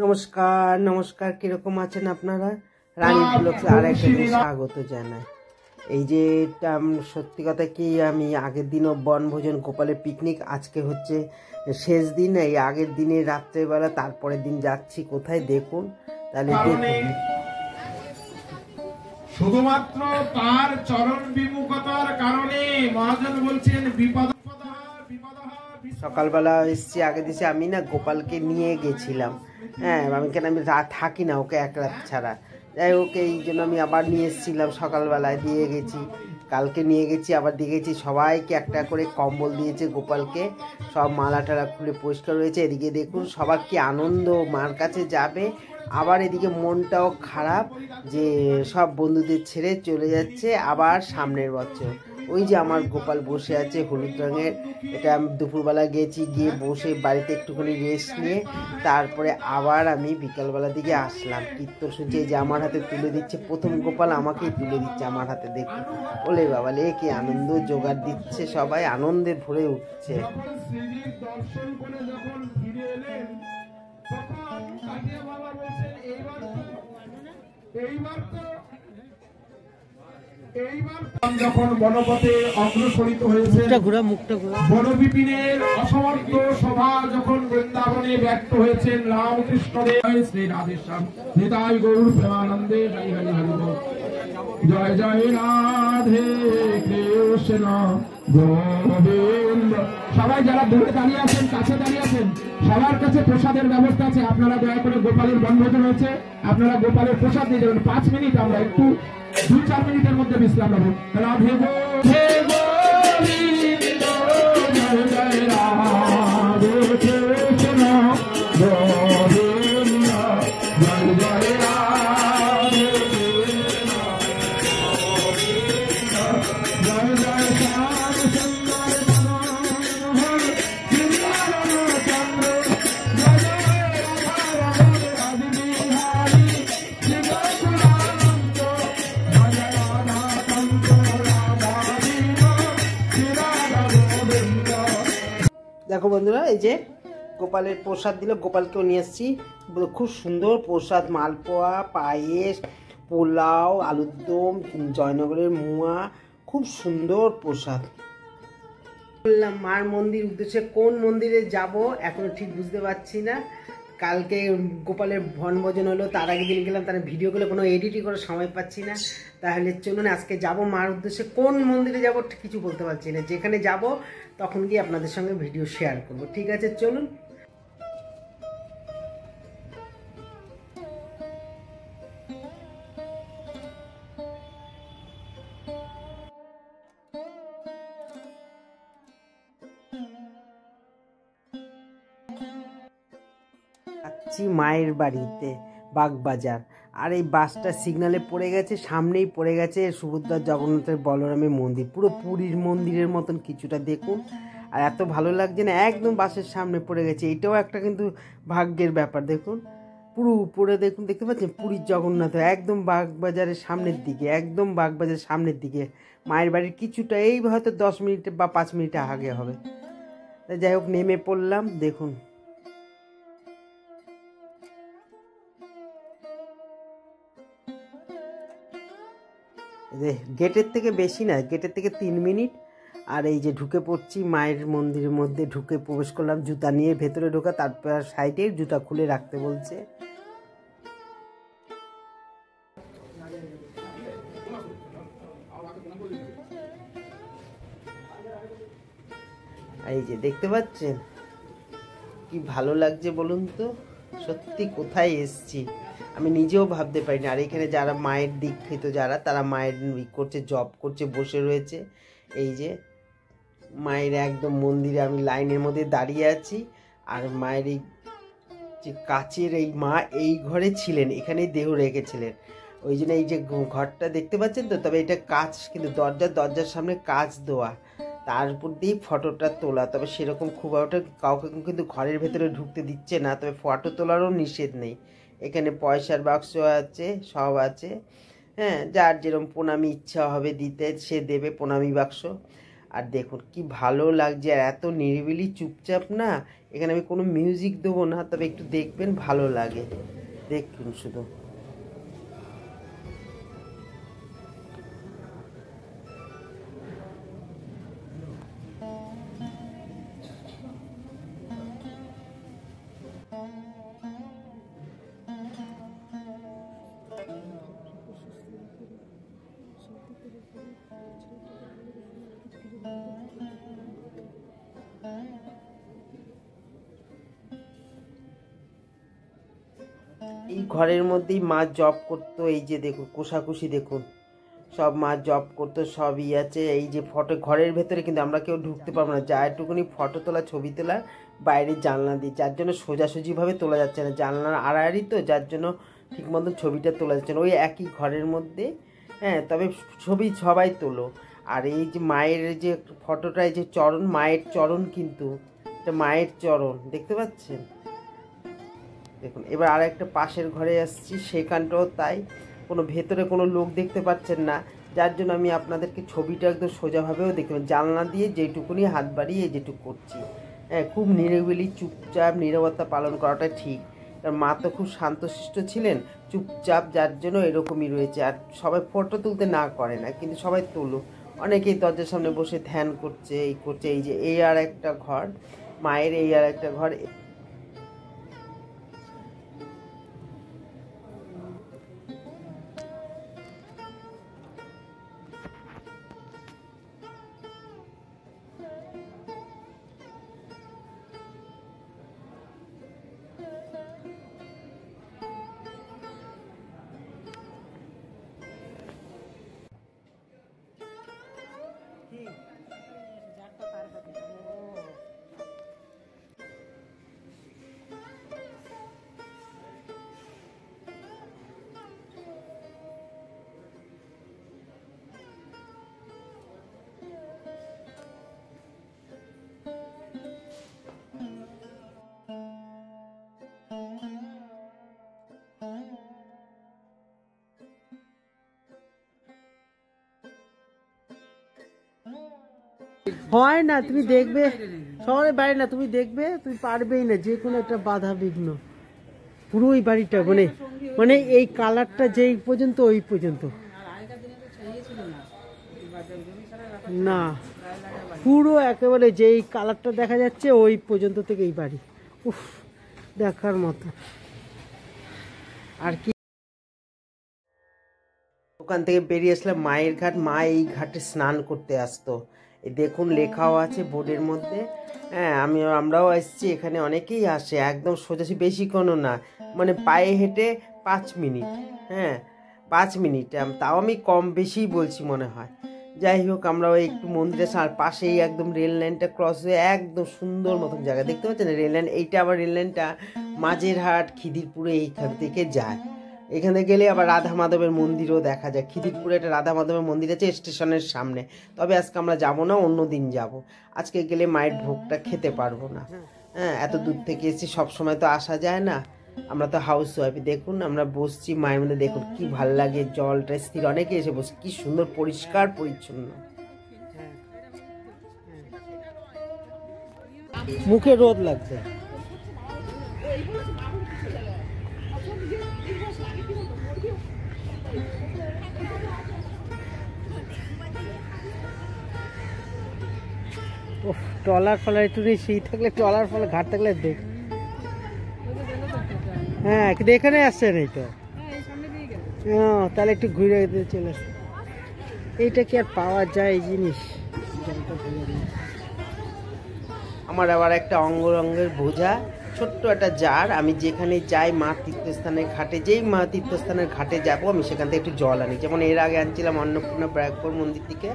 নমস্কার নমস্কার, কিরকম আছেন আপনারা? রানী ব্লগসে আরেকটা দিন স্বাগত জানাই। এই যে সত্যি কথা কি, আমি আগের দিনও বনভোজন গোপালের পিকনিক, আজকে হচ্ছে শেষ দিন। এই আগের দিনে রাত্রেবেলা, তারপরের দিন যাচ্ছি কোথায় দেখুন, তাহলে দেখুন। শুধুমাত্র তার চরণ বিমুখতার কারণে মহাজন বলছেন বিপদ। সকালবেলা এসছি, আগে দিছে আমি না গোপালকে নিয়ে গেছিলাম। হ্যাঁ, আমি রাত থাকি না ওকে এক রাত ছাড়া। যাই হোক, এই জন্য আমি আবার নিয়ে এসেছিলাম, সকালবেলায় দিয়ে গেছি। কালকে নিয়ে গেছি, আবার দিয়ে গেছি। সবাইকে একটা করে কম্বল দিয়েছে গোপালকে, সব মালা টালা খুলে পরিষ্কার হয়েছে। এদিকে দেখুন সবার কি আনন্দ, মার কাছে যাবে। আবার এদিকে মনটাও খারাপ যে সব বন্ধুদের ছেড়ে চলে যাচ্ছে আবার সামনের বছর। ওই যে আমার গোপাল বসে আছে হলুদ রঙের, এটা আমি দুপুরবেলা গেছি, গিয়ে বসে বাড়িতে একটুখানি রেস্ট নিয়ে তারপরে আবার আমি বিকালবেলা দিকে আসলাম। কীর্তন শুনছি, এই যে আমার হাতে তুলে দিচ্ছে, প্রথম গোপাল আমাকেই তুলে দিচ্ছে আমার হাতে। দেখুন, ওলে বাবা লে, কি আনন্দ জোগাড় দিচ্ছে, সবাই আনন্দে ভরে উঠছে। যখন বনপথে অগ্রসরিত হয়েছে, বনবিপিনের অসমর্থ সভা যখন বৃন্দাবনে ব্যক্ত হয়েছেন, রামকৃষ্ণদেব শ্রী রাধেশ্যাম নিতাই গৌর প্রেমানন্দে হরি হরি হরি বল। জয় জয় রাধে কৃষ্ণ গোবিন্দ। সবাই যারা দূরে দাঁড়িয়ে আছেন, কাছে দাঁড়িয়ে আছেন, সবার কাছে প্রসাদের ব্যবস্থা আছে। আপনারা দয়া করে, গোপালের বনভোজন হয়েছে, আপনারা গোপালের প্রসাদ দিয়ে দেবেন। 5 মিনিট, আমরা একটু 2-4 মিনিটের মধ্যে বিশ্রাম নেব। রাধে গোবিন্দ জয় জয় রাধে কৃষ্ণ গোবিন্দ জয় জয় রাধে কৃষ্ণ জয় জয় শ্যাম সুন্দর মনোহর চন্দ্র জয় জয় রাধারমণ রাধে বিহারী শিবকুলানন্দ জয় রাধাকান্ত রাধারীব শ্রীরাধা গোবিন্দ। দেখো বন্ধুরা, এই যে গোপালের প্রসাদ দিল, গোপালকেও নিয়ে এসেছি। খুব সুন্দর প্রসাদ, মালপোয়া, পায়েস, পোলাও, আলুর দম, জয়নগরের মুয়া, খুব সুন্দর প্রসাদ। বললাম মার মন্দির উদ্দেশ্যে, কোন মন্দিরে যাব এখনো ঠিক বুঝতে পারছি না। কালকে গোপালের বনভোজন হলো, তার আগের দিন গেলাম, তার ভিডিওগুলো কোনো এডিটই করে সময় পাচ্ছি না। তাহলে চলুন আজকে যাব মার উদ্দেশ্যে। কোন মন্দিরে যাব কিছু বলতে পারছি না, যেখানে যাব তখন গিয়ে আপনাদের সঙ্গে ভিডিও শেয়ার করব। ঠিক আছে, চলুন। যাচ্ছি মায়ের বাড়িতে, বাগবাজার। আর এই বাসটা সিগনালে পড়ে গেছে, সামনেই পড়ে গেছে সুভদ্রা জগন্নাথের বলরামের মন্দির, পুরো পুরীর মন্দিরের মতন কিছুটা দেখুন। আর এত ভালো লাগছে না, একদম বাসের সামনে পড়ে গেছে। এটাও একটা কিন্তু ভাগ্যের ব্যাপার। দেখুন পুরো উপরে দেখুন, দেখতে পাচ্ছেন পুরীর জগন্নাথ একদম বাগবাজারের সামনের দিকে, একদম বাগবাজারের সামনের দিকে মায়ের বাড়ির কিছুটা, এই হয়তো 10 মিনিট বা 5 মিনিট আগে হবে। যাই হোক, নেমে পড়লাম। দেখুন গেটের থেকে বেশি না, গেটের থেকে 3 মিনিট। আর এই যে ঢুকে পড়ছি মায়ের মন্দিরের মধ্যে, ঢুকে প্রবেশ করলাম। জুতা নিয়ে ভেতরে ঢোকা, তারপর সাইডে জুতা খুলে রাখতে বলছে। এই যে দেখতে পাচ্ছেন কি ভালো লাগছে বলুন তো, সত্যি কোথায় এসছি আমি নিজেও ভাবতে পারিনি। আর এখানে যারা মায়ের দীক্ষিত, যারা তারা মায়ের করছে, জব করছে, বসে রয়েছে। এই যে মায়ের একদম মন্দিরে আমি লাইনের মধ্যে দাঁড়িয়ে আছি। আর মায়ের এই যে কাচের, এই মা এই ঘরে ছিলেন, এখানেই দেহ রেখেছিলেন। ওই জন্য এই যে ঘরটা দেখতে পাচ্ছেন তো, তবে এটা কাচ, কিন্তু দরজার সামনে কাচ দেওয়া, তার উপর দিয়ে ফটোটা তোলা। তবে সেরকম খুব একটা কাউকে কিন্তু ঘরের ভেতরে ঢুকতে দিচ্ছে না, তবে ফটো তোলারও নিষেধ নেই। এখানে পয়সার বাক্স আছে, সব আছে। হ্যাঁ, যার যেরকম প্রণামী ইচ্ছা হবে দিতে সে দেবে, প্রণামী বাক্স। আর দেখুন কি ভালো লাগছে, আর এত নিরিবিলি চুপচাপ না, এখানে আমি কোনো মিউজিক দেবো না, তবে একটু দেখবেন ভালো লাগে, দেখুন শুধু। এই ঘরের মধ্যেই মা জব করতো, এই যে দেখুন কোষাকুষি দেখুন, সব মা জব করতো, সবই আছে। এই যে ফটো ঘরের ভেতরে কিন্তু আমরা কেউ ঢুকতে পারবো না, যা একটুকুনি ফটো তোলা ছবি তোলা বাইরের জানলা দিয়ে, যার জন্য সোজাসুজিভাবে তোলা যাচ্ছে না, জানলার আড়াআড়ি তো, যার জন্য ঠিক মতো ছবিটা তোলা যাচ্ছে না, ওই একই ঘরের মধ্যে। হ্যাঁ, তবে ছবি সবাই তোলো। আর এই যে মায়ের যে ফটোটা, এই যে চরণ, মায়ের চরণ, কিন্তু এটা মায়ের চরণ, দেখতে পাচ্ছেন দেখুন। এবার আর একটা পাশের ঘরে আসছি, সেখানটাও তাই, কোনো ভেতরে কোনো লোক দেখতে পাচ্ছেন না, যার জন্য আমি আপনাদেরকে ছবিটা একদম সোজাভাবেও দেখতে পাচ্ছি, জানলা দিয়ে যেটুকুনি হাত বাড়িয়ে যেটুকু করছি। হ্যাঁ, খুব নিরিবিলি চুপচাপ নীরবতা পালন করাটা ঠিক, কারণ মা তো খুব শান্তশিষ্ট ছিলেন, চুপচাপ, যার জন্য এরকমই রয়েছে। আর সবাই ফটো তুলতে না করে না, কিন্তু সবাই তোলো, অনেকেই দরজার সামনে বসে ধ্যান করছে, এই করছে। এই যে এই আর একটা ঘর মায়ের, এই আর একটা ঘর। হয় না, তুমি দেখবে শহরের বাড়ি না, তুমি দেখবে তুমি পারবেই না, যে কোনো একটা বাধা বিঘ্ন। পুরো ওই বাড়িটা মানে মানে এই কালারটা যেই পর্যন্ত ওই পর্যন্ত না, পুরো একেবারে যেই কালারটা দেখা যাচ্ছে ওই পর্যন্ত থেকে এই বাড়ি, উফ, দেখার মতো। আর কি, ওখান থেকে বেরিয়ে আসলাম মায়ের ঘাট, মা এই ঘাটে স্নান করতে আসতো, এই দেখুন লেখাও আছে বোর্ডের মধ্যে। হ্যাঁ, আমরাও এসেছি, এখানে অনেকেই আসে, একদম সোজাসুজি, বেশিক্ষণও না, মানে পায়ে হেঁটে 5 মিনিট। হ্যাঁ, 5 মিনিট, তাও আমি কম বেশিই বলছি মনে হয়। যাই হোক, আমরা ওই একটু মন্দিরের পাশেই একদম রেল লাইনটা ক্রস হয়ে একদম সুন্দর মতন জায়গা, দেখতে পাচ্ছেন রেল লাইন, এইটা আবার রেল লাইনটা মাঝেরহাট খিদিরপুরে এইখান থেকে যায়। এখানে গেলে আবার রাধা মাধবের মন্দিরও দেখা যায়, খিদিরপুরে একটা রাধা মাধবের মন্দির আছে স্টেশনের সামনে, তবে আজকে আমরা যাব না, অন্য দিন যাব, আজকে গেলে মায়ের ভোগটা খেতে পারবো না। হ্যাঁ, এত দূর থেকে এসেছি, সবসময় তো আসা যায় না, আমরা তো হাউস ওয়াইফ। দেখুন আমরা বসছি মায়ের মধ্যে, দেখুন কি ভাল লাগে, জলটা স্থির, অনেকে এসে বসে, কি সুন্দর পরিষ্কার পরিচ্ছন্ন, মুখে রোদ লাগছে। ট্রলার ফলার একটু সেই থাকলে, ট্রলার ফলে ঘাট থাকলে দেখ। হ্যাঁ, কিন্তু এখানে আসছে না, তো তাহলে একটু ঘুরে চলে আসছে। এইটা কি আর পাওয়া যায় এই জিনিস? আমার আবার একটা অঙ্গের বোঝা, ছোট্ট একটা জার, আমি যেখানে যাই মা তীর্থস্থানের ঘাটে, যেই মা তীর্থস্থানের ঘাটে যাব আমি সেখান থেকে একটু জল আনি, যেমন এর আগে আনছিলাম অন্নপূর্ণা ব্যারাকপুর মন্দির থেকে।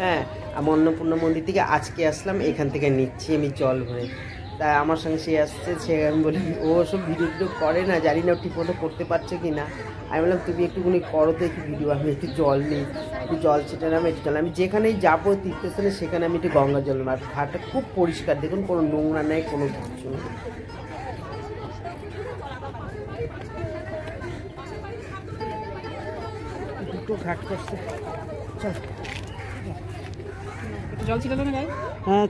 হ্যাঁ, আমি অন্নপূর্ণা মন্দির থেকে আজকে আসলাম, এখান থেকে নিচ্ছি আমি জল ভরে। তাই আমার সঙ্গে সে আসছে, সে আমি বলি, ও সব ভিডিও টিডিও করে না, জানি না ঠিক মতো করতে পারছে কি না। আমি বললাম তুমি একটুখানি করো তো একটু ভিডিও, আমি একটু জল নিই, একটু জল ছিটালাম, একটু জল। আমি যেখানেই যাবো তীর্থস্থানে সেখানে আমি একটু গঙ্গা জল নেব, আর ঘাটটা খুব পরিষ্কার, দেখুন কোনো নোংরা নেই, কোনো কিছু নেই। দুটো ঘাট করছে, চল একটু জল ছিটালো না গায়ে? হ্যাঁ,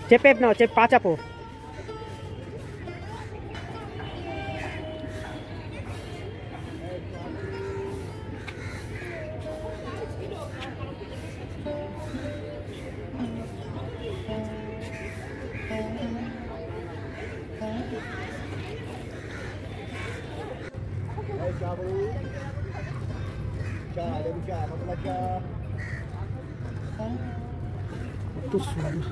চেপে নাও, পা চাপো। কত সুন্দর।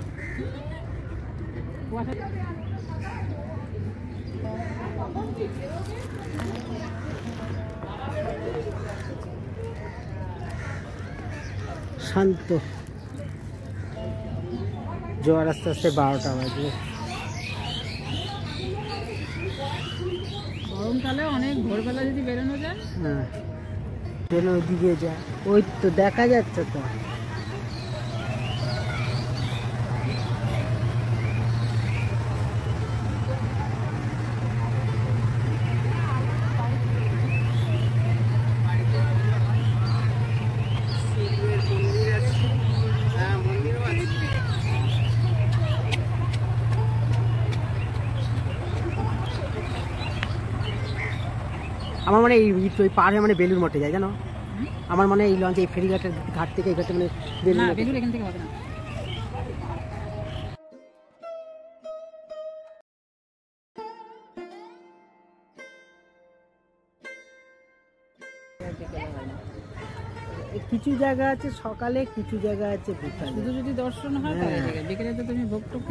শান্ত, জোয়ার আস্তে আস্তে 12টা বাজে। গরমকালে অনেক ভোরবেলা যদি বেরোনো যায়। হ্যাঁ, চলো ওইদিকে যা, ওই তো দেখা যাচ্ছে তো। আমার মানে এই পার হয়ে মানে বেলুর মঠে যায় জানো। আমার মানে এই লঞ্চ এই ফেরিঘাটের ঘাট থেকে এই ঘাটে মানে বেলুর এখান থেকে হবে না। কিছু জায়গা আছে সকালে, কিছু জায়গা আছে বিকালে। শুধু যদি দর্শন হয় তাহলে ঠিক আছে, বিকেলে তো তুমি ভোগ টোগ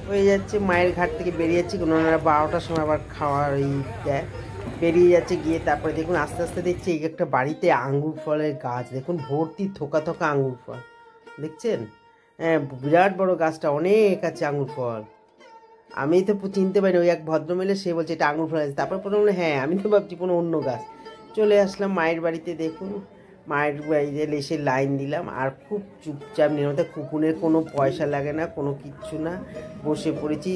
হয়ে যাচ্ছে। মায়ের ঘাট থেকে বেরিয়ে যাচ্ছি, ওনারা 12টার সময় আবার খাওয়ার দেয়। বেরিয়ে যাচ্ছে, গিয়ে তারপরে দেখুন আস্তে আস্তে দেখছি এই একটা বাড়িতে আঙ্গুর ফলের গাছ, দেখুন ভর্তি থোকা থোকা আঙ্গুর ফল, দেখছেন? হ্যাঁ, বিরাট বড় গাছটা, অনেক আছে আঙ্গুর ফল। আমি তো চিনতে পারিনি, ওই এক ভদ্রমহিলা সে বলছে এটা আঙ্গুর ফল আছে। তারপর প্রথমে হ্যাঁ, আমি তো ভাবছি কোনো অন্য গাছ। চলে আসলাম মায়ের বাড়িতে, দেখুন মায়ের বাড়িতে এসে লাইন দিলাম, আর খুব চুপচাপ নিরবতা, কুকুরের কোনো পয়সা লাগে না, কোনো কিচ্ছু না। বসে পড়েছি।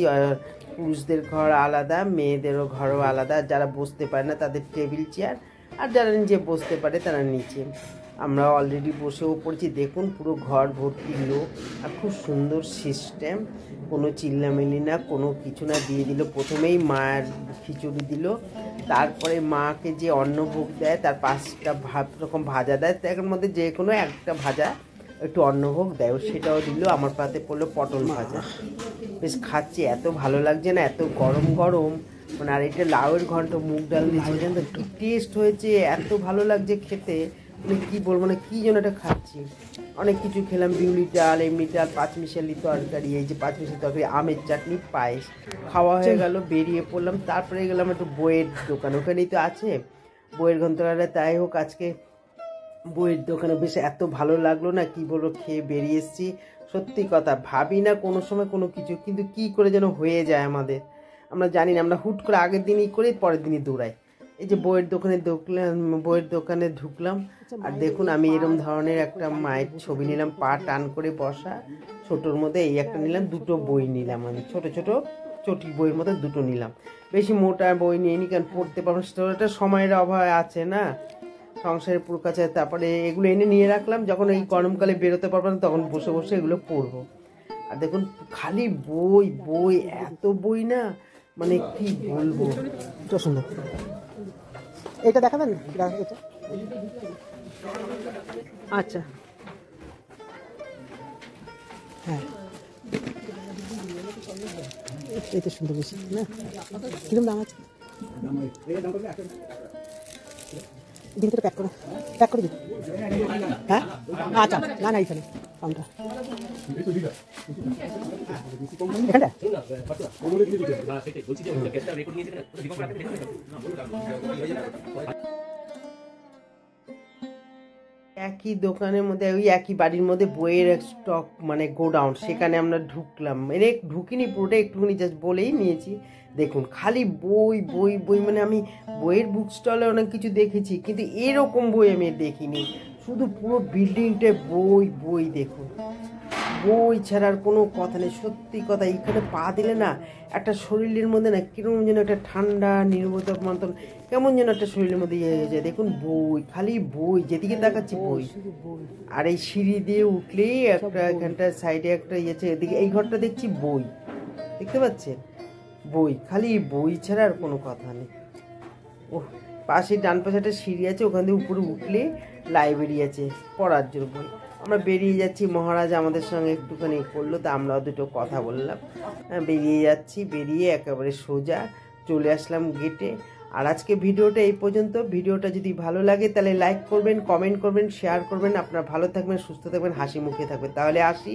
পুরুষদের ঘর আলাদা, মেয়েদেরও ঘরও আলাদা। যারা বসতে পারে না তাদের টেবিল চেয়ার, আর যারা নিজে বসতে পারে তারা নিচে। আমরা অলরেডি বসেও পড়েছি। দেখুন পুরো ঘর ভর্তি লোক, আর খুব সুন্দর সিস্টেম, কোনো চিল্লামিল্লি না, কোনো কিছু না। দিয়ে দিল প্রথমেই মায়ের খিচুড়ি দিল, তারপরে মাকে যে অন্নভোগ দেয় তার 5টা রকম ভাজা দেয়, তার মধ্যে যে কোনো একটা ভাজা একটু অন্নভোগ দেয়, সেটাও দিল। আমার পাতে পড়লো পটল ভাজা। বেশ খাচ্ছি, এত ভালো লাগছে না, এত গরম গরম মানে। আর এটা লাউয়ের ঘন্ট, মুগ ডাল দিয়েছে, জানেন তো কি টেস্ট হয়েছে, এত ভালো লাগছে খেতে, মানে কী বলবো না, কী যেন এটা খাচ্ছি। অনেক কিছু খেলাম, বিউলি ডাল, এমনি ডাল, পাঁচমিশালি তরকারি, এই যে পাঁচমিশালি তরকারি, আমের চাটনি, পায়েস। খাওয়া হয়ে গেল, বেরিয়ে পড়লাম। তারপরে গেলাম একটু বইয়ের দোকান, ওখানেই তো আছে বইয়ের গ্রন্থাগারে। তাই হোক, আজকে বইয়ের দোকানে বেশ এত ভালো লাগলো না, কি বলবো, খেয়ে বেরিয়ে এসেছি। সত্যি কথা, ভাবি না কোনো সময় কোনো কিছু, কিন্তু কি করে যেন হয়ে যায় আমাদের, আমরা জানি না। আমরা হুট করে আগের দিনই করে পরের দিনই দৌড়াই। এই যে বইয়ের দোকানে ঢুকলাম, আর দেখুন আমি এরকম ধরনের একটা মায়ের ছবি নিলাম, পা টান করে বসা, ছোটোর মধ্যে এই একটা নিলাম। 2টো বই নিলাম আমি, ছোট ছোট চটি বইয়ের মধ্যে 2টো নিলাম। বেশি মোটা বই নিয়ে নি, কারণ পড়তে পারবো, সেটা সময়ের অভাব আছে না, সংসারের পুরো কাছে। তারপরে এগুলো এনে নিয়ে রাখলাম, যখন এই গরমকালে বেরোতে পারবো না তখন বসে বসে এগুলো পড়বো। আর দেখুন খালি বই বই, এত বই না, মানে কি বলবো। তো সুন্দর, এটা দেখাবেন এটা? আচ্ছা, হ্যাঁ, এটা সুন্দর বেশি না? কিরকম দাম আছে? দিন তো প্যাক করে দিন। হ্যাঁ, আচ্ছা, না এইখানে কাউন্টার, এখানটা। একই দোকানের মধ্যে ওই একই বাড়ির মধ্যে বইয়ের স্টক মানে গোডাউন, সেখানে আমরা ঢুকলাম, মানে ঢুকিনি পুরোটা, একটুখানি জাস্ট বলেই নিয়েছি। দেখুন খালি বই বই বই, মানে আমি বইয়ের বুক স্টলে অনেক কিছু দেখেছি কিন্তু এরকম বই আমি দেখিনি, শুধু পুরো বিল্ডিংটা বই বই। দেখুন বই ছাড়া আর কোনো কথা নেই, সত্যি কথা। এখানে পা দিলে না একটা শরীরের মধ্যে না কিরকম যেন একটা ঠান্ডা নির্বতক মতন কেমন যেন একটা শরীরের মধ্যে ইয়ে হয়ে যায়। দেখুন বই, খালি বই, যেদিকে তাকাচ্ছি বই। আর এই সিঁড়ি দিয়ে উঠলেই একটা এখানটা সাইডে একটা ইয়েছে, এদিকে এই ঘরটা দেখছি বই, দেখতে পাচ্ছেন বই, খালি বই ছাড়া আর কোনো কথা নেই। ও পাশে ডান পাশে একটা সিঁড়ি আছে, ওখান থেকে উপরে উঠলে লাইব্রেরি আছে পড়ার জন্য বই। আমরা বেরিয়ে যাচ্ছি, মহারাজ আমাদের সঙ্গে একটুখানি করলো, তা আমরাও দুটো কথা বললাম, বেরিয়ে যাচ্ছি। বেরিয়ে একেবারে সোজা চলে আসলাম গেটে। আর আজকে ভিডিওটা এই পর্যন্ত। ভিডিওটা যদি ভালো লাগে তাহলে লাইক করবেন, কমেন্ট করবেন, শেয়ার করবেন। আপনারা ভালো থাকবেন, সুস্থ থাকবেন, হাসি মুখে থাকবেন। তাহলে আসি।